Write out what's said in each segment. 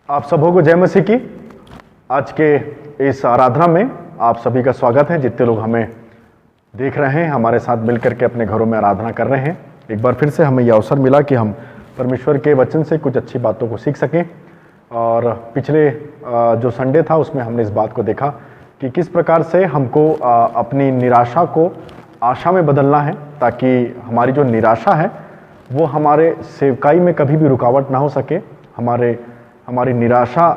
आप सबों को जय मसीह की। आज के इस आराधना में आप सभी का स्वागत है। जितने लोग हमें देख रहे हैं, हमारे साथ मिलकर के अपने घरों में आराधना कर रहे हैं, एक बार फिर से हमें यह अवसर मिला कि हम परमेश्वर के वचन से कुछ अच्छी बातों को सीख सकें। और पिछले जो संडे था उसमें हमने इस बात को देखा कि किस प्रकार से हमको अपनी निराशा को आशा में बदलना है, ताकि हमारी जो निराशा है वो हमारे सेवकाई में कभी भी रुकावट ना हो सके। हमारी निराशा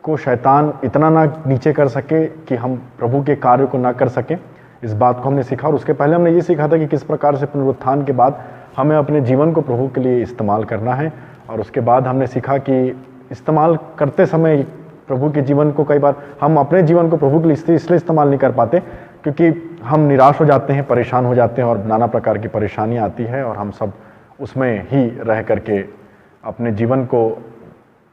को शैतान इतना ना नीचे कर सके कि हम प्रभु के कार्य को ना कर सकें। इस बात को हमने सीखा। और उसके पहले हमने ये सीखा था कि किस प्रकार से पुनरुत्थान के बाद हमें अपने जीवन को प्रभु के लिए इस्तेमाल करना है। और उसके बाद हमने सीखा कि इस्तेमाल करते समय प्रभु के जीवन को, कई बार हम अपने जीवन को प्रभु के लिए इसलिए इस्तेमाल नहीं कर पाते क्योंकि हम निराश हो जाते हैं, परेशान हो जाते हैं और नाना प्रकार की परेशानियाँ आती है और हम सब उसमें ही रह करके अपने जीवन को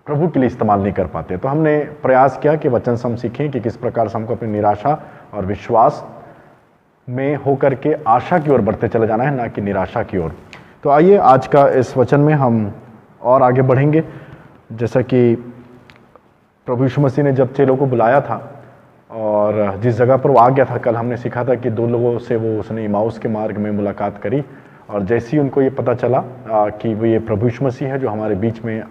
प्रभु के लिए इस्तेमाल नहीं कर पाते। तो हमने प्रयास किया कि वचन से हम सीखें कि किस प्रकार से हमको अपनी निराशा और विश्वास में होकर के आशा की ओर बढ़ते चले जाना है, ना कि निराशा की ओर। तो आइए आज का इस वचन में हम और आगे बढ़ेंगे। जैसा कि प्रभु यीशु मसीह ने जब चेलों को बुलाया था और जिस जगह पर वो आ गया था, कल हमने सीखा था कि दो लोगों से उसने इमाउस के मार्ग में मुलाकात करी और जैसे ही उनको ये पता चला कि वो ये प्रभु यीशु मसीह है जो हमारे बीच में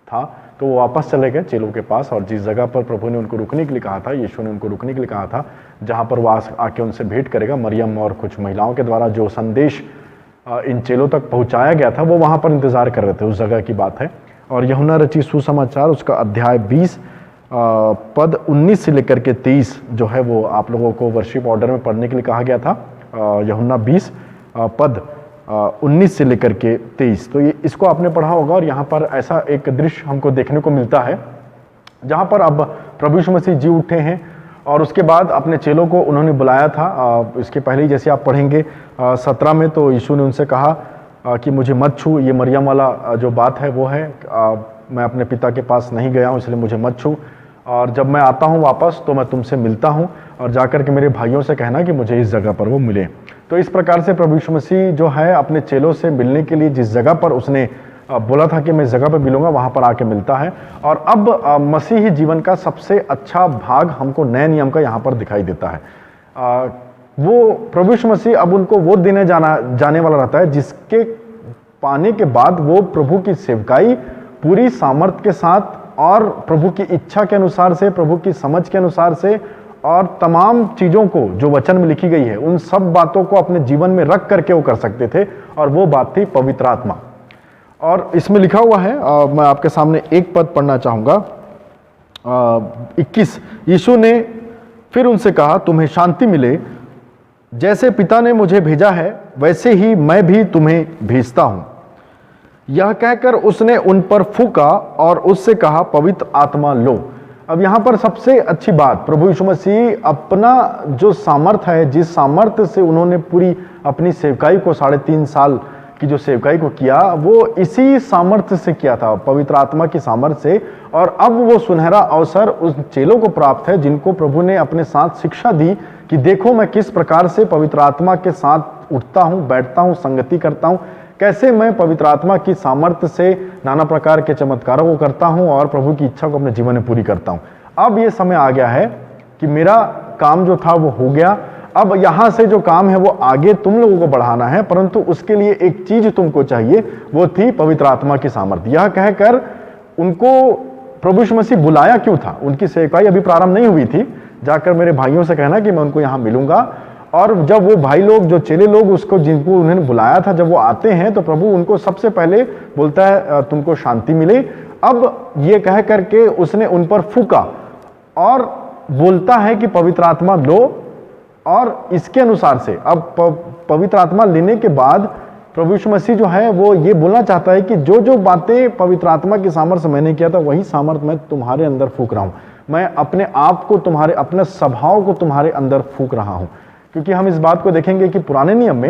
था, तो वो वापस चले गए चेलों के पास। और जिस जगह पर प्रभु ने उनको रुकने के लिए कहा था, यीशु ने उनको रुकने के लिए कहा था, जहाँ पर वो आके उनसे भेंट करेगा, मरियम और कुछ महिलाओं के द्वारा जो संदेश इन चेलों तक पहुँचाया गया था, वो वहाँ पर इंतज़ार कर रहे थे। उस जगह की बात है। और यूहन्ना रचित सुसमाचार उसका अध्याय 20 पद 19 से लेकर के 23 जो है वो आप लोगों को वर्शिप ऑर्डर में पढ़ने के लिए कहा गया था। यूहन्ना 20 पद 19 से लेकर के 23। तो ये इसको आपने पढ़ा होगा। और यहाँ पर ऐसा एक दृश्य हमको देखने को मिलता है जहाँ पर अब प्रभु यीशु मसीह जी उठे हैं और उसके बाद अपने चेलों को उन्होंने बुलाया था। इसके पहले ही जैसे आप पढ़ेंगे 17 में, तो यीशु ने उनसे कहा कि मुझे मत छू। ये मरियम वाला जो बात है वो है, मैं अपने पिता के पास नहीं गया हूँ इसलिए मुझे मत छू, और जब मैं आता हूँ वापस तो मैं तुमसे मिलता हूँ और जाकर के मेरे भाइयों से कहना कि मुझे इस जगह पर वो मिले। तो इस प्रकार से प्रभु यीशु मसीह जो है अपने चेलों से मिलने के लिए जिस जगह पर उसने बोला था कि मैं इस जगह पर मिलूंगा, वहाँ पर आके मिलता है। और अब मसीही जीवन का सबसे अच्छा भाग हमको नए नियम का यहाँ पर दिखाई देता है। वो प्रभु यीशु मसीह अब उनको वो देने जाने वाला रहता है जिसके पाने के बाद वो प्रभु की सेवकाई पूरी सामर्थ के साथ और प्रभु की इच्छा के अनुसार से, प्रभु की समझ के अनुसार से और तमाम चीज़ों को जो वचन में लिखी गई है उन सब बातों को अपने जीवन में रख करके वो कर सकते थे। और वो बात थी पवित्र आत्मा। और इसमें लिखा हुआ है, मैं आपके सामने एक पद पढ़ना चाहूँगा, 21। यीशु ने फिर उनसे कहा, तुम्हें शांति मिले। जैसे पिता ने मुझे भेजा है वैसे ही मैं भी तुम्हें भेजता हूँ। यह कहकर उसने उन पर फूंका और उससे कहा, पवित्र आत्मा लो। अब यहाँ पर सबसे अच्छी बात, प्रभु यीशु मसीह अपना जो सामर्थ है, जिस सामर्थ्य से उन्होंने पूरी अपनी सेवकाई को 3.5 साल की जो सेवकाई को किया, वो इसी सामर्थ्य से किया था, पवित्र आत्मा की सामर्थ्य से। और अब वो सुनहरा अवसर उस चेलों को प्राप्त है जिनको प्रभु ने अपने साथ शिक्षा दी कि देखो मैं किस प्रकार से पवित्र आत्मा के साथ उठता हूँ, बैठता हूँ, संगति करता हूँ, कैसे मैं पवित्र आत्मा की सामर्थ्य से नाना प्रकार के चमत्कारों को करता हूं और प्रभु की इच्छा को अपने जीवन में पूरी करता हूं। अब ये समय आ गया है कि मेरा काम जो था वो हो गया। अब यहां से जो काम है वो आगे तुम लोगों को बढ़ाना है, परंतु उसके लिए एक चीज तुमको चाहिए, वो थी पवित्र आत्मा की सामर्थ्य। यह कहकर उनको प्रभु यीशु मसीह बुलाया क्यों था? उनकी सेवकाई अभी प्रारंभ नहीं हुई थी। जाकर मेरे भाइयों से कहना कि मैं उनको यहाँ मिलूंगा। और जब वो भाई लोग, जो चेले लोग उसको जिनको उन्होंने बुलाया था, जब वो आते हैं तो प्रभु उनको सबसे पहले बोलता है तुमको शांति मिले। अब ये कह करके उसने उन पर फूंका और बोलता है कि पवित्र आत्मा लो। और इसके अनुसार से अब पवित्र आत्मा लेने के बाद प्रभु यीशु मसीह जो है वो ये बोलना चाहता है कि जो जो बातें पवित्र आत्मा की सामर्थ्य से मैंने किया था वही सामर्थ्य मैं तुम्हारे अंदर फूंक रहा हूँ। मैं अपने आप को तुम्हारे, अपने स्वभाव को तुम्हारे अंदर फूंक रहा हूँ। क्योंकि हम इस बात को देखेंगे कि पुराने नियम में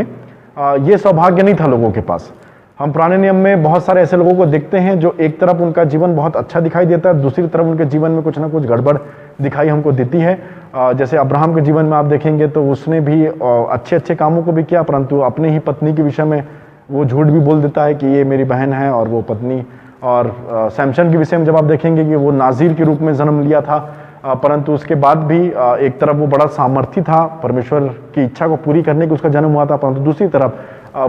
ये सौभाग्य नहीं था लोगों के पास। हम पुराने नियम में बहुत सारे ऐसे लोगों को देखते हैं जो एक तरफ उनका जीवन बहुत अच्छा दिखाई देता है, दूसरी तरफ उनके जीवन में कुछ ना कुछ गड़बड़ दिखाई हमको देती है। जैसे अब्राहम के जीवन में आप देखेंगे तो उसने भी अच्छे अच्छे कामों को भी किया, परंतु अपने ही पत्नी के विषय में वो झूठ भी बोल देता है कि ये मेरी बहन है, और वो पत्नी और सैमसन के विषय में जब आप देखेंगे कि वो नाज़ीर के रूप में जन्म लिया था, परंतु उसके बाद भी एक तरफ वो बड़ा सामर्थी था, परमेश्वर की इच्छा को पूरी करने की उसका जन्म हुआ था, परंतु दूसरी तरफ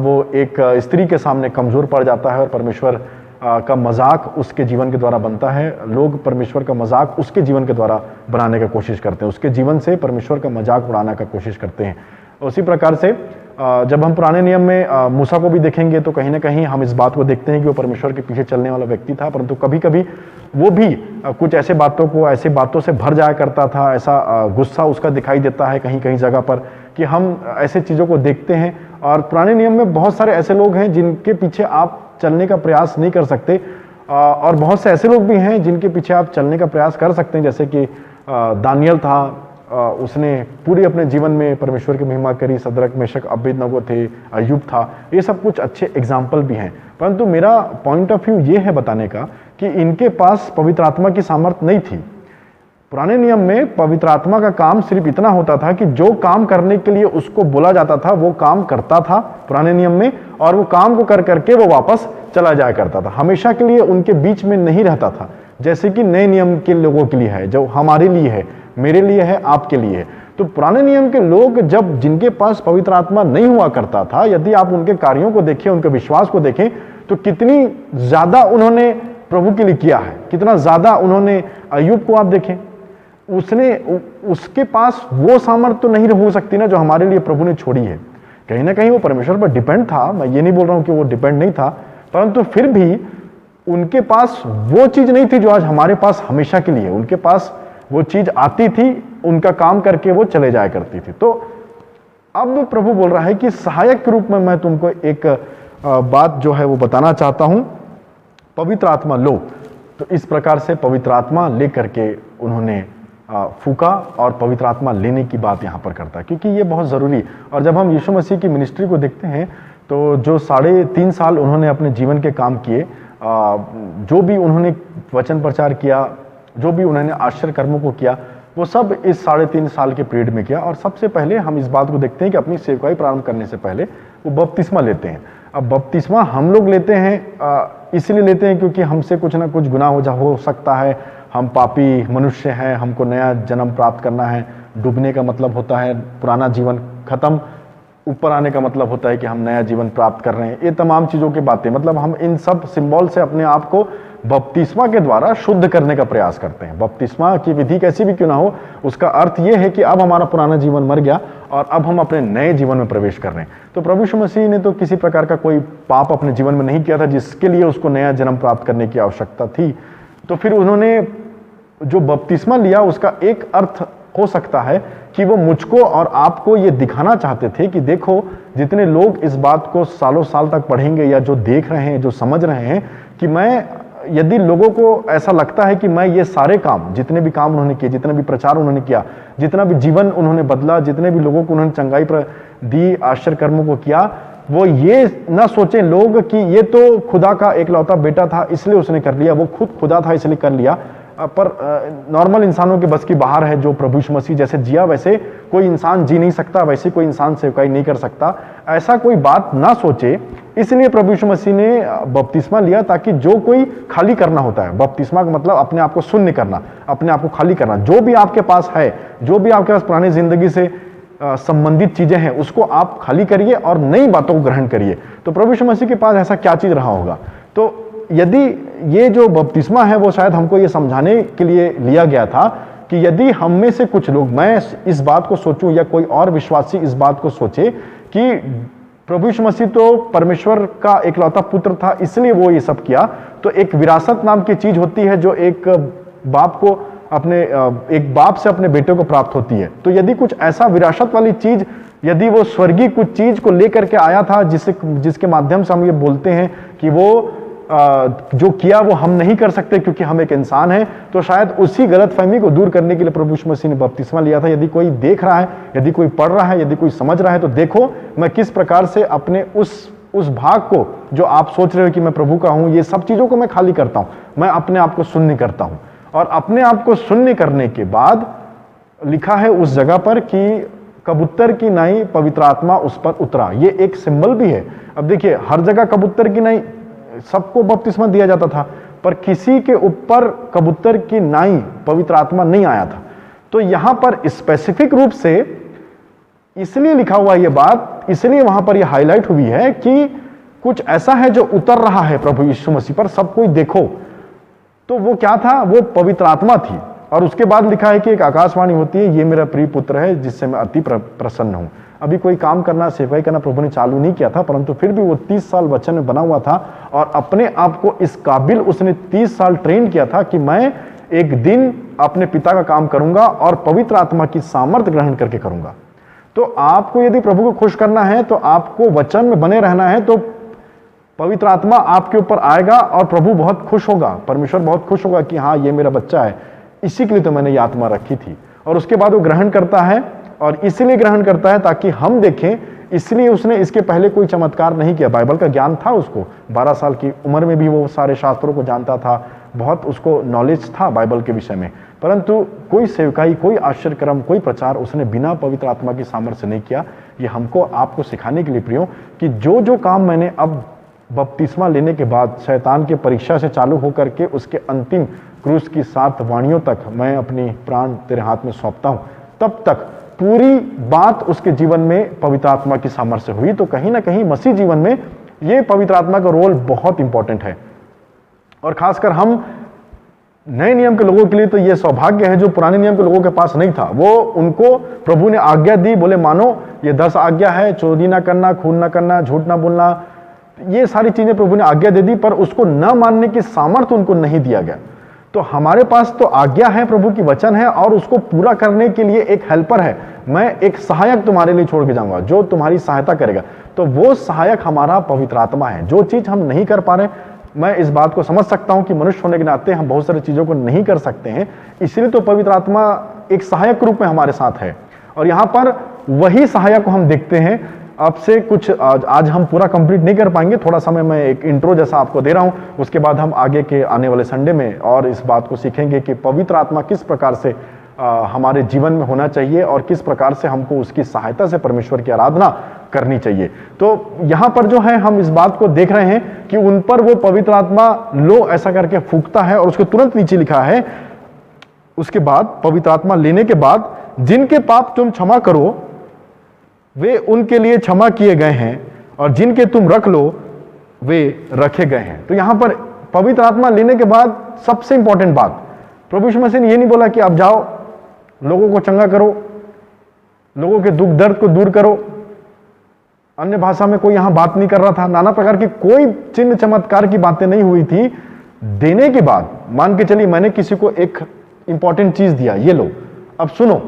वो एक स्त्री के सामने कमज़ोर पड़ जाता है और परमेश्वर का मजाक उसके जीवन के द्वारा बनता है। लोग परमेश्वर का मजाक उसके जीवन के द्वारा बनाने का कोशिश करते हैं, उसके जीवन से परमेश्वर का मजाक उड़ाने का कोशिश करते हैं। उसी प्रकार से जब हम पुराने नियम में मूसा को भी देखेंगे तो कहीं ना कहीं हम इस बात को देखते हैं कि वो परमेश्वर के पीछे चलने वाला व्यक्ति था, परंतु कभी कभी वो भी कुछ ऐसे बातों से भर जाया करता था, ऐसा गुस्सा उसका दिखाई देता है कहीं कहीं जगह पर कि हम ऐसे चीज़ों को देखते हैं। और पुराने नियम में बहुत सारे ऐसे लोग हैं जिनके पीछे आप चलने का प्रयास नहीं कर सकते, और बहुत से ऐसे लोग भी हैं जिनके पीछे आप चलने का प्रयास कर सकते हैं, जैसे कि दानियल था, उसने पूरी अपने जीवन में परमेश्वर की महिमा करी। सदरक मेशक अबेदनगो थे, अय्यूब था, ये सब कुछ अच्छे एग्जाम्पल भी हैं। परंतु मेरा पॉइंट ऑफ व्यू ये है बताने का कि इनके पास पवित्र आत्मा की सामर्थ्य नहीं थी। पुराने नियम में पवित्र आत्मा का काम सिर्फ इतना होता था कि जो काम करने के लिए उसको बोला जाता था वो काम करता था पुराने नियम में, और वो काम को कर करके वो वापस चला जाया करता था, हमेशा के लिए उनके बीच में नहीं रहता था, जैसे कि नए नियम के लोगों के लिए है, जो हमारे लिए है, मेरे लिए है, आपके लिए है। तो पुराने नियम के लोग जब जिनके पास पवित्र आत्मा नहीं हुआ करता था, यदि आप उनके कार्यों को देखें, उनके विश्वास को देखें, तो कितनी ज्यादा उन्होंने प्रभु के लिए किया है, कितना ज्यादा उन्होंने। अय्यूब को आप देखें, उसके पास वो सामर्थ्य तो नहीं हो सकती ना जो हमारे लिए प्रभु ने छोड़ी है। कहीं ना कहीं वो परमेश्वर पर डिपेंड था, मैं ये नहीं बोल रहा हूं कि वो डिपेंड नहीं था, परंतु फिर भी उनके पास वो चीज नहीं थी जो आज हमारे पास हमेशा के लिए। उनके पास वो चीज आती थी, उनका काम करके वो चले जाया करती थी। तो अब प्रभु बोल रहा है कि सहायक के रूप में मैं तुमको एक बात जो है वो बताना चाहता हूं, पवित्र आत्मा लो। तो इस प्रकार से पवित्र आत्मा लेकर के उन्होंने फूका, और पवित्र आत्मा लेने की बात यहाँ पर करता है, क्योंकि ये बहुत ज़रूरी है। और जब हम यीशु मसीह की मिनिस्ट्री को देखते हैं तो जो 3.5 साल उन्होंने अपने जीवन के काम किए, जो भी उन्होंने वचन प्रचार किया, जो भी उन्होंने आश्चर्य कर्मों को किया, वो सब इस 3.5 साल के पीरियड में किया। और सबसे पहले हम इस बात को देखते हैं कि अपनी सेवकाई प्रारंभ करने से पहले वो बपतिस्मा लेते हैं। अब बपतिस्मा हम लोग लेते हैं इसलिए लेते हैं क्योंकि हमसे कुछ ना कुछ गुनाह हो सकता है, हम पापी मनुष्य हैं, हमको नया जन्म प्राप्त करना है। डूबने का मतलब होता है पुराना जीवन खत्म, ऊपर आने का मतलब होता है कि हम नया जीवन प्राप्त कर रहे हैं। ये तमाम चीज़ों की बातें, मतलब हम इन सब सिंबल से अपने आप को बपतिस्मा के द्वारा शुद्ध करने का प्रयास करते हैं। बपतिस्मा की विधि कैसी भी क्यों ना हो, उसका अर्थ ये है कि अब हमारा पुराना जीवन मर गया और अब हम अपने नए जीवन में प्रवेश कर रहे हैं। तो प्रभु यीशु मसीह ने तो किसी प्रकार का कोई पाप अपने जीवन में नहीं किया था जिसके लिए उसको नया जन्म प्राप्त करने की आवश्यकता थी। तो फिर उन्होंने जो बपतिस्मा लिया, उसका एक अर्थ हो सकता है कि वो मुझको और आपको ये दिखाना चाहते थे कि देखो, जितने लोग इस बात को सालों साल तक पढ़ेंगे या जो देख रहे हैं, जो समझ रहे हैं, कि मैं, यदि लोगों को ऐसा लगता है कि मैं ये सारे काम, जितने भी काम उन्होंने किए, जितना भी प्रचार उन्होंने किया, जितना भी जीवन उन्होंने बदला, जितने भी लोगों को उन्होंने चंगाई दी, आश्चर्य कर्मों को किया, वो ये ना सोचें लोग कि ये तो खुदा का एकलौता बेटा था इसलिए उसने कर लिया, वो खुद खुदा था इसलिए कर लिया। पर नॉर्मल इंसानों के बस की बाहर है। जो प्रभु यीशु मसीह जैसे जिया वैसे कोई इंसान जी नहीं सकता, वैसे कोई इंसान सेवकाई नहीं कर सकता, ऐसा कोई बात ना सोचे। इसलिए प्रभु यीशु मसीह ने बपतिस्मा लिया, ताकि जो कोई खाली करना होता है, बपतिस्मा का मतलब अपने आप को शून्य करना, अपने आप को खाली करना, जो भी आपके पास है, जो भी आपके पास पुरानी जिंदगी से संबंधित चीजें हैं, उसको आप खाली करिए और नई बातों को ग्रहण करिए। तो प्रभु यीशु मसीह के पास ऐसा क्या चीज रहा होगा? तो यदि ये जो बपतिस्मा है वो शायद हमको ये समझाने के लिए लिया गया था कि यदि हम में से कुछ लोग, मैं इस बात को सोचूं या कोई और विश्वासी इस बात को सोचे कि प्रभु यीशु मसीह तो परमेश्वर का एकलौता पुत्र था इसलिए वो ये सब किया, तो एक विरासत नाम की चीज होती है जो एक बाप से अपने बेटे को प्राप्त होती है। तो यदि कुछ ऐसा विरासत वाली चीज, यदि वो स्वर्गीय कुछ चीज को लेकर के आया था जिसके माध्यम से हम ये बोलते हैं कि वो जो किया वो हम नहीं कर सकते क्योंकि हम एक इंसान हैं, तो शायद उसी गलतफहमी को दूर करने के लिए प्रभु यीशु मसीह ने बपतिस्मा लिया था। यदि कोई देख रहा है, यदि कोई पढ़ रहा है, यदि कोई समझ रहा है, तो देखो मैं किस प्रकार से अपने उस भाग को, जो आप सोच रहे हो कि मैं प्रभु का हूं, ये सब चीजों को मैं खाली करता हूं, मैं अपने आप को शून्य करता हूं। और अपने आप को शून्य करने के बाद लिखा है उस जगह पर कि कबूतर की नाई पवित्र आत्मा उस पर उतरा। ये एक सिंबल भी है। अब देखिए, हर जगह कबूतर की नाई सबको बपतिस्मा दिया जाता था, पर किसी के ऊपर कबूतर की नाई पवित्र आत्मा नहीं आया था। तो यहां पर स्पेसिफिक रूप से इसलिए लिखा हुआ यह बात, इसलिए वहां पर यह हाईलाइट हुई है कि कुछ ऐसा है जो उतर रहा है प्रभु यीशु मसीह पर, सब कोई देखो। तो वो क्या था? वो पवित्र आत्मा थी। और उसके बाद लिखा है कि एक आकाशवाणी होती है, ये मेरा प्रिय पुत्र है जिससे मैं अति प्रसन्न हूं। अभी कोई काम करना, सेवकाई करना प्रभु ने चालू नहीं किया था, परंतु फिर भी वो 30 साल वचन में बना हुआ था और अपने आप को इस काबिल उसने 30 साल ट्रेन किया था कि मैं एक दिन अपने पिता का काम करूंगा और पवित्र आत्मा की सामर्थ्य ग्रहण करके करूंगा। तो आपको यदि प्रभु को खुश करना है तो आपको वचन में बने रहना है, तो पवित्र आत्मा आपके ऊपर आएगा और प्रभु बहुत खुश होगा, परमेश्वर बहुत खुश होगा कि हाँ ये मेरा बच्चा है, इसी के लिए तो मैंने ये आत्मा रखी थी। और उसके बाद वो ग्रहण करता है, और इसलिए ग्रहण करता है ताकि हम देखें, इसलिए उसने इसके पहले कोई चमत्कार नहीं किया। बाइबल का ज्ञान था उसको, 12 साल की उम्र में भी वो सारे शास्त्रों को जानता था, बहुत उसको नॉलेज था बाइबल के विषय में, परंतु कोई सेवकाई, कोई आश्चर्यक्रम, कोई प्रचार उसने बिना पवित्र आत्मा की सामर्थ्य से नहीं किया। ये हमको आपको सिखाने के लिए प्रियो कि जो जो काम मैंने अब बपतिस्मा लेने के बाद शैतान के परीक्षा से चालू होकर के उसके अंतिम क्रूस की 7 वाणियों तक मैं अपनी प्राण तेरे हाथ में सौंपता हूं, तब तक पूरी बात उसके जीवन में पवित्र आत्मा की सामर्थ्य से हुई। तो कहीं ना कहीं मसीह जीवन में ये पवित्र आत्मा का रोल बहुत इंपॉर्टेंट है। और खासकर हम नए नियम के लोगों के लिए तो यह सौभाग्य है जो पुराने नियम के लोगों के पास नहीं था। वो उनको प्रभु ने आज्ञा दी, बोले मानो ये 10 आज्ञा है, चोरी ना करना, खून ना करना, झूठ ना बोलना, ये सारी चीजें प्रभु ने आज्ञा दे दी, पर उसको न मानने की सामर्थ्य उनको नहीं दिया गया। तो हमारे पास तो आज्ञा है, प्रभु की वचन है, और उसको पूरा करने के लिए एक हेल्पर है। मैं एक सहायक तुम्हारे लिए छोड़ के जाऊंगा जो तुम्हारी सहायता करेगा। तो वो सहायक हमारा पवित्र आत्मा है। जो चीज हम नहीं कर पा रहे, मैं इस बात को समझ सकता हूं कि मनुष्य होने के नाते हम बहुत सारी चीजों को नहीं कर सकते हैं, इसलिए तो पवित्र आत्मा एक सहायक रूप में हमारे साथ है। और यहां पर वही सहायक को हम देखते हैं। आपसे कुछ आज हम पूरा कंप्लीट नहीं कर पाएंगे, थोड़ा समय मैं एक इंट्रो जैसा आपको दे रहा हूं, उसके बाद हम आगे के आने वाले संडे में और इस बात को सीखेंगे कि पवित्र आत्मा किस प्रकार से हमारे जीवन में होना चाहिए और किस प्रकार से हमको उसकी सहायता से परमेश्वर की आराधना करनी चाहिए। तो यहां पर जो है हम इस बात को देख रहे हैं कि उन पर वो पवित्र आत्मा लो ऐसा करके फूंकता है, और उसके तुरंत नीचे लिखा है, उसके बाद पवित्र आत्मा लेने के बाद, जिनके पाप तुम क्षमा करो वे उनके लिए क्षमा किए गए हैं, और जिनके तुम रख लो वे रखे गए हैं। तो यहां पर पवित्र आत्मा लेने के बाद सबसे इंपॉर्टेंट बात, प्रभु यीशु मसीह ने यह नहीं बोला कि आप जाओ लोगों को चंगा करो, लोगों के दुख दर्द को दूर करो। अन्य भाषा में कोई यहां बात नहीं कर रहा था, नाना प्रकार की कोई चिन्ह चमत्कार की बातें नहीं हुई थी। देने के बाद मान के चलिए मैंने किसी को एक इंपॉर्टेंट चीज दिया, ये लो अब सुनो,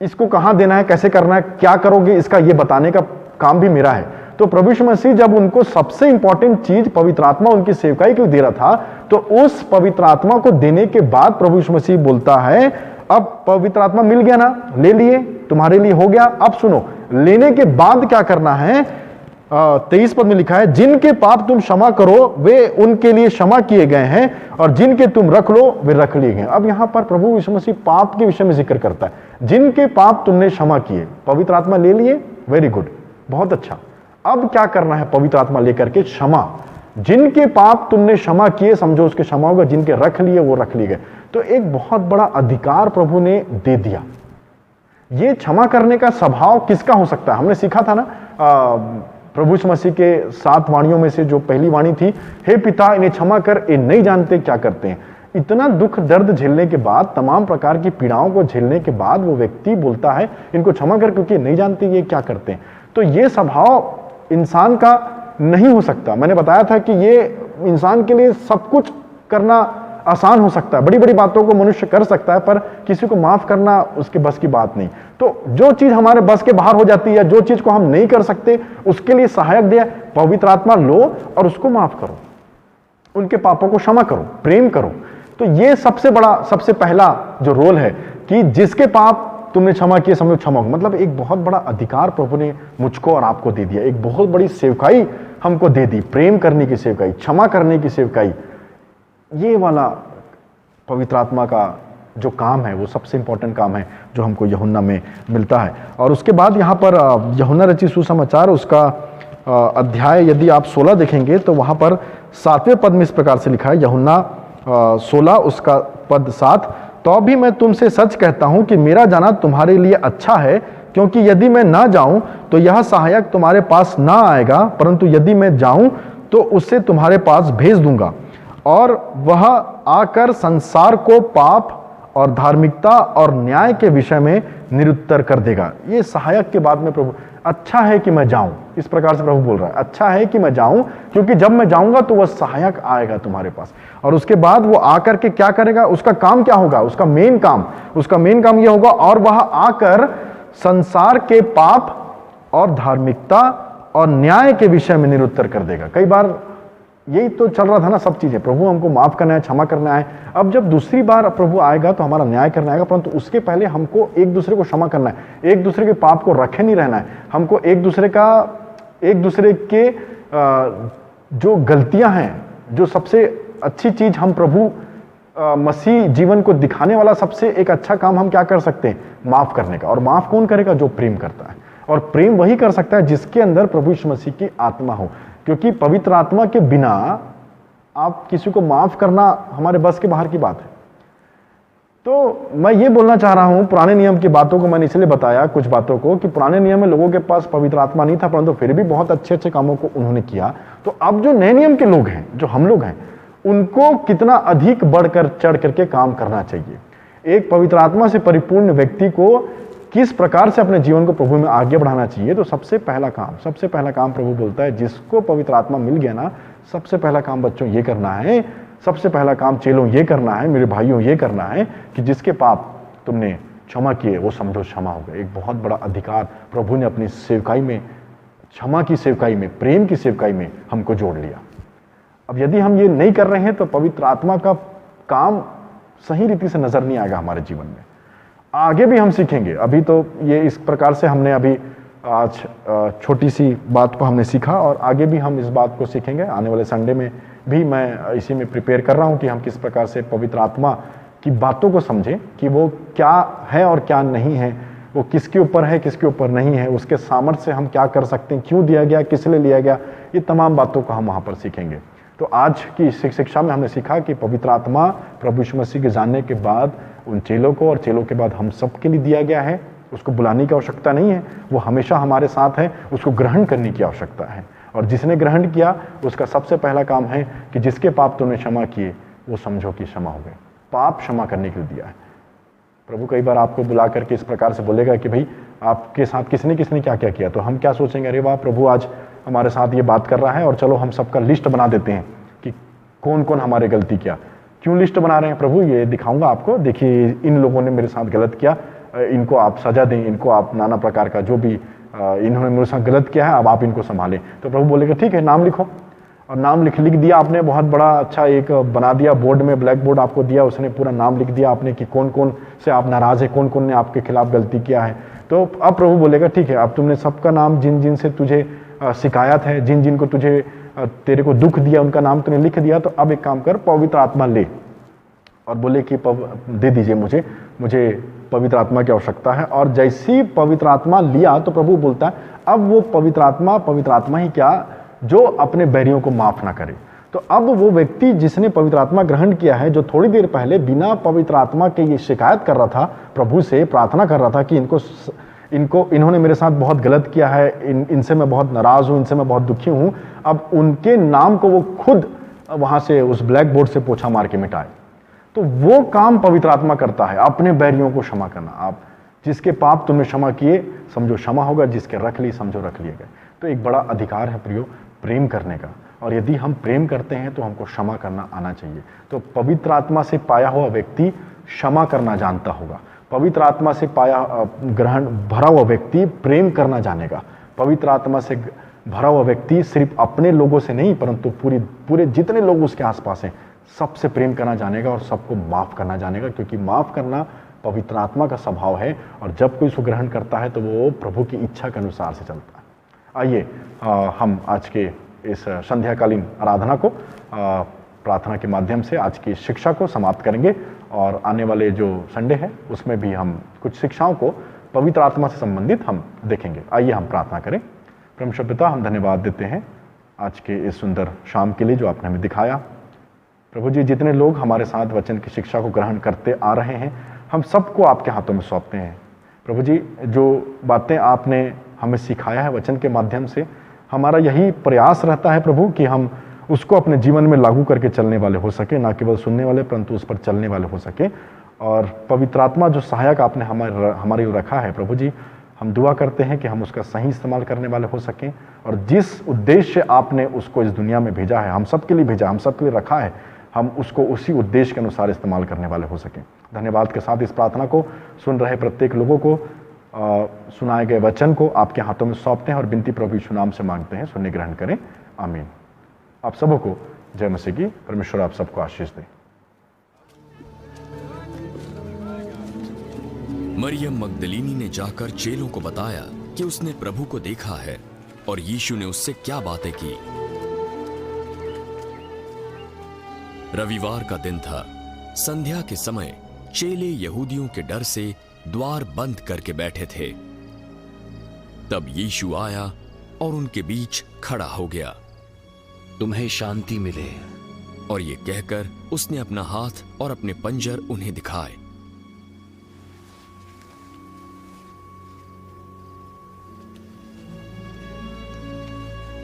इसको कहां देना है, कैसे करना है, क्या करोगे, इसका ये बताने का काम भी मेरा है। तो प्रभु यीशु मसीह जब उनको सबसे इंपॉर्टेंट चीज पवित्र आत्मा उनकी सेवकाई के लिए दे रहा था, तो उस पवित्र आत्मा को देने के बाद प्रभु यीशु मसीह बोलता है, अब पवित्र आत्मा मिल गया ना, ले लिए, तुम्हारे लिए हो गया, अब सुनो लेने के बाद क्या करना है। 23 पद में लिखा है, जिनके पाप तुम क्षमा करो वे उनके लिए क्षमा किए गए हैं, और जिनके तुम रख लो वे रख लिए गए। अब यहां पर प्रभु यीशु मसीह पाप के विषय में जिक्र करता है, जिनके पाप तुमने क्षमा किए, पवित्र आत्मा ले लिए, वेरी गुड, बहुत अच्छा। अब क्या करना है पवित्र आत्मा लेकर के, क्षमा। जिनके पाप तुमने क्षमा किए, समझो उसके क्षमा होगा, जिनके रख लिए वो रख लिए गए। तो एक बहुत बड़ा अधिकार प्रभु ने दे दिया। ये क्षमा करने का स्वभाव किसका हो सकता है? हमने सीखा था ना प्रभु यीशु मसीह के 7 वाणियों में से जो पहली वाणी थी, हे पिता इन्हें क्षमा कर, ये नहीं जानते क्या करते हैं। इतना दुख दर्द झेलने के बाद, तमाम प्रकार की पीड़ाओं को झेलने के बाद वो व्यक्ति बोलता है इनको क्षमा कर, क्योंकि नहीं जानते ये क्या करते हैं। तो ये स्वभाव इंसान का नहीं हो सकता। मैंने बताया था कि ये इंसान के लिए सब कुछ करना आसान हो सकता है, बड़ी बड़ी बातों को मनुष्य कर सकता है, पर किसी को माफ करना उसके बस की बात नहीं। तो जो चीज हमारे बस के बाहर हो जाती है, जो चीज को हम नहीं कर सकते, उसके लिए सहायक दिया पवित्र आत्मा, लो और उसको माफ करो, उनके पापों को क्षमा करो, प्रेम करो। तो ये सबसे बड़ा, सबसे पहला जो रोल है कि जिसके पाप तुमने क्षमा किए, समझो क्षमा हो। मतलब एक बहुत बड़ा अधिकार प्रभु ने मुझको और आपको दे दिया, एक बहुत बड़ी सेवकाई हमको दे दी, प्रेम करने की सेवकाई, क्षमा करने की सेवकाई। ये वाला पवित्र आत्मा का जो काम है वो सबसे इंपॉर्टेंट काम है जो हमको यूहन्ना में मिलता है। और उसके बाद यहाँ पर यूहन्ना रचित सुसमाचार उसका अध्याय यदि आप 16 देखेंगे तो वहाँ पर 7वें पद में इस प्रकार से लिखा है, यूहन्ना 16 उसका पद 7, तो भी मैं तुमसे सच कहता हूँ कि मेरा जाना तुम्हारे लिए अच्छा है, क्योंकि यदि मैं ना जाऊं तो यह सहायक तुम्हारे पास ना आएगा, परंतु यदि मैं जाऊं तो उसे तुम्हारे पास भेज दूंगा, और वह आकर संसार को पाप और धार्मिकता और न्याय के विषय में निरुत्तर कर देगा। ये सहायक के बाद में प्रभु, अच्छा है कि मैं जाऊं, इस प्रकार से प्रभु बोल रहा है, अच्छा है कि मैं जाऊं, क्योंकि जब मैं जाऊंगा तो वह सहायक आएगा तुम्हारे पास, और उसके बाद वो आकर के क्या करेगा, उसका काम क्या होगा, उसका मेन काम यह होगा, और वह आकर संसार के पाप और धार्मिकता और न्याय के विषय में निरुत्तर कर देगा। कई बार यही तो चल रहा था ना, सब चीजें, प्रभु हमको माफ करना है, क्षमा करना है। अब जब दूसरी बार प्रभु आएगा तो हमारा न्याय करना आएगा, परंतु उसके पहले हमको एक दूसरे को क्षमा करना है, एक दूसरे के पाप को रखे नहीं रहना है, हमको एक दूसरे के जो गलतियां हैं, जो सबसे अच्छी चीज हम प्रभु मसीह जीवन को दिखाने वाला सबसे एक अच्छा काम हम क्या कर सकते हैं, माफ करने का। और माफ कौन करेगा, जो प्रेम करता है, और प्रेम वही कर सकता है जिसके अंदर प्रभु यीशु मसीह की आत्मा हो, क्योंकि पवित्र आत्मा के बिना आप किसी को माफ करना हमारे बस के बाहर की बात है। तो मैं ये बोलना चाह रहा हूं, पुराने नियम की बातों को मैंने इसलिए बताया, कुछ बातों को, कि पुराने नियम में लोगों के पास पवित्र आत्मा नहीं था, परंतु फिर भी बहुत अच्छे अच्छे कामों को उन्होंने किया। तो अब जो नए नियम के लोग हैं, जो हम लोग हैं, उनको कितना अधिक बढ़कर चढ़ करके काम करना चाहिए। एक पवित्र आत्मा से परिपूर्ण व्यक्ति को किस प्रकार से अपने जीवन को प्रभु में आगे बढ़ाना चाहिए। तो सबसे पहला काम प्रभु बोलता है, जिसको पवित्र आत्मा मिल गया ना, सबसे पहला काम बच्चों ये करना है, सबसे पहला काम चेलों ये करना है, मेरे भाइयों ये करना है, कि जिसके पाप तुमने क्षमा किए वो समझो क्षमा हो गए। एक बहुत बड़ा अधिकार प्रभु ने अपनी सेवकाई में, क्षमा की सेवकाई में, प्रेम की सेवकाई में हमको जोड़ लिया। अब यदि हम ये नहीं कर रहे हैं तो पवित्र आत्मा का काम सही रीति से नजर नहीं आएगा हमारे जीवन में। आगे भी हम सीखेंगे, अभी तो ये इस प्रकार से हमने अभी आज छोटी सी बात को हमने सीखा, और आगे भी हम इस बात को सीखेंगे। आने वाले संडे में भी मैं इसी में प्रिपेयर कर रहा हूं कि हम किस प्रकार से पवित्र आत्मा की बातों को समझें, कि वो क्या है और क्या नहीं है, वो किसके ऊपर है, किसके ऊपर नहीं है, उसके सामर्थ्य से हम क्या कर सकते हैं, क्यों दिया गया, किस लिए लिया गया, ये तमाम बातों को हम वहाँ पर सीखेंगे। तो आज की शिक्षा में हमने सीखा कि पवित्र आत्मा प्रभु यीशु मसीह के जानने के बाद उन चेलों को, और चेलों के बाद हम सब के लिए दिया गया है। उसको बुलाने की आवश्यकता नहीं है, वो हमेशा हमारे साथ है, उसको ग्रहण करने की आवश्यकता है। और जिसने ग्रहण किया उसका सबसे पहला काम है कि जिसके पाप तुमने क्षमा किए वो समझो कि क्षमा हो गए। पाप क्षमा करने के लिए दिया है प्रभु। कई बार आपको बुला करके इस प्रकार से बोलेगा कि भाई आपके साथ किसने किसने क्या क्या किया, तो हम क्या सोचेंगे, अरे वाह, प्रभु आज हमारे साथ ये बात कर रहा है, और चलो हम सबका लिस्ट बना देते हैं कि कौन कौन हमारे गलती किया। क्यों लिस्ट बना रहे हैं प्रभु, ये दिखाऊंगा आपको, देखिए इन लोगों ने मेरे साथ गलत किया, इनको आप सजा दें, इनको आप नाना प्रकार का जो भी इन्होंने मेरे साथ गलत किया है, अब आप इनको संभालें। तो प्रभु बोलेगा ठीक है, नाम लिखो। और नाम लिख दिया आपने, बहुत बड़ा अच्छा एक बना दिया बोर्ड में, ब्लैक बोर्ड आपको दिया, उसने पूरा नाम लिख दिया आपने कि कौन कौन से आप नाराज है, कौन कौन ने आपके खिलाफ गलती किया है। तो अब प्रभु बोलेगा ठीक है, अब तुमने सबका नाम, जिन जिन से तुझे शिकायत है, जिन जिन को तुझे तेरे को दुख दिया, उनका नाम तूने लिख दिया, तो अब एक काम कर, पवित्र आत्मा ले, और बोले कि दे दीजिए मुझे पवित्र आत्मा की आवश्यकता है। और जैसी पवित्र आत्मा लिया तो प्रभु बोलता है अब वो पवित्र आत्मा ही क्या, जो अपने बैरियों को माफ ना करे। तो अब वो व्यक्ति जिसने पवित्र आत्मा ग्रहण किया है, जो थोड़ी देर पहले बिना पवित्र आत्मा के ये शिकायत कर रहा था, प्रभु से प्रार्थना कर रहा था कि इन्होंने मेरे साथ बहुत गलत किया है, इनसे मैं बहुत नाराज हूं, इनसे मैं बहुत दुखी हूं, अब उनके नाम को वो खुद वहां से उस ब्लैक बोर्ड से पोछा मार के मिटाए। तो वो काम पवित्र आत्मा करता है, अपने बैरियों को क्षमा करना। आप जिसके पाप तुमने क्षमा किए समझो क्षमा होगा, जिसके रख ली समझो रख लिए गए। तो एक बड़ा अधिकार है प्रियो प्रेम करने का, और यदि हम प्रेम करते हैं तो हमको क्षमा करना आना चाहिए। तो पवित्र आत्मा से पाया हुआ व्यक्ति क्षमा करना जानता होगा, पवित्र आत्मा से पाया भरा हुआ व्यक्ति प्रेम करना जानेगा। पवित्र आत्मा से भरा हुआ व्यक्ति सिर्फ अपने लोगों से नहीं, परंतु पूरे जितने लोग उसके आसपास हैं सबसे प्रेम करना जानेगा, और सबको माफ करना जानेगा, क्योंकि माफ करना पवित्र आत्मा का स्वभाव है। और जब कोई इसको ग्रहण करता है तो वो प्रभु की इच्छा के अनुसार से चलता है। आइए हम आज के इस संध्याकालीन आराधना को प्रार्थना के माध्यम से आज की शिक्षा को समाप्त करेंगे, और आने वाले जो संडे है उसमें भी हम कुछ शिक्षाओं को पवित्र आत्मा से संबंधित हम देखेंगे। आइए हम प्रार्थना करें। परमेश्वर पिता, हम धन्यवाद देते हैं आज के इस सुंदर शाम के लिए जो आपने हमें दिखाया। प्रभु जी, जितने लोग हमारे साथ वचन की शिक्षा को ग्रहण करते आ रहे हैं, हम सबको आपके हाथों में सौंपते हैं। प्रभु जी, जो बातें आपने हमें सिखाया है वचन के माध्यम से, हमारा यही प्रयास रहता है प्रभु कि हम उसको अपने जीवन में लागू करके चलने वाले हो सके, ना केवल सुनने वाले परंतु उस पर चलने वाले हो सके। और पवित्र आत्मा जो सहायक आपने हमारे लिए रखा है प्रभु जी, हम दुआ करते हैं कि हम उसका सही इस्तेमाल करने वाले हो सकें, और जिस उद्देश्य आपने उसको इस दुनिया में भेजा है, हम सबके लिए भेजा, हम सबके लिए रखा है, हम उसको उसी उद्देश्य के अनुसार इस्तेमाल करने वाले हो सकें। धन्यवाद के साथ इस प्रार्थना को सुन रहे प्रत्येक लोगों को, सुनाए गए वचन को आपके हाथों में सौंपते हैं और बिनती प्रभु यीशु नाम से मांगते हैं, सुनने ग्रहण करें, आमीन। आप सबों को जय मसीह की। परमेश्वर आप सबको आशीष दे। मरियम मगदलीनी ने जाकर चेलों को बताया कि उसने प्रभु को देखा है और यीशु ने उससे क्या बातें की। रविवार का दिन था। संध्या के समय चेले यहूदियों के डर से द्वार बंद करके बैठे थे। तब यीशु आया और उनके बीच खड़ा हो गया। तुम्हें शांति मिले। और ये कहकर उसने अपना हाथ और अपने पंजर उन्हें दिखाए।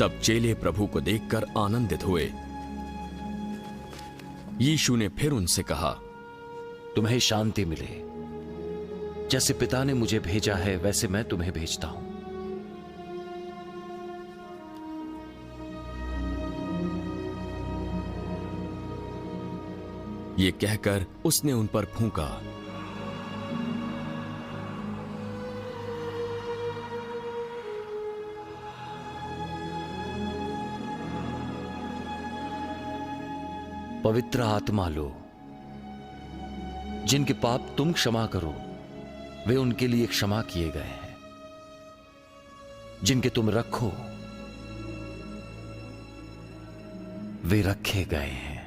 तब चेले प्रभु को देखकर आनंदित हुए। यीशु ने फिर उनसे कहा, तुम्हें शांति मिले। जैसे पिता ने मुझे भेजा है वैसे मैं तुम्हें भेजता हूं। ये कहकर उसने उन पर फूंका। पवित्र आत्मा लो। जिनके पाप तुम क्षमा करो वे उनके लिए क्षमा किए गए हैं। जिनके तुम रखो वे रखे गए हैं।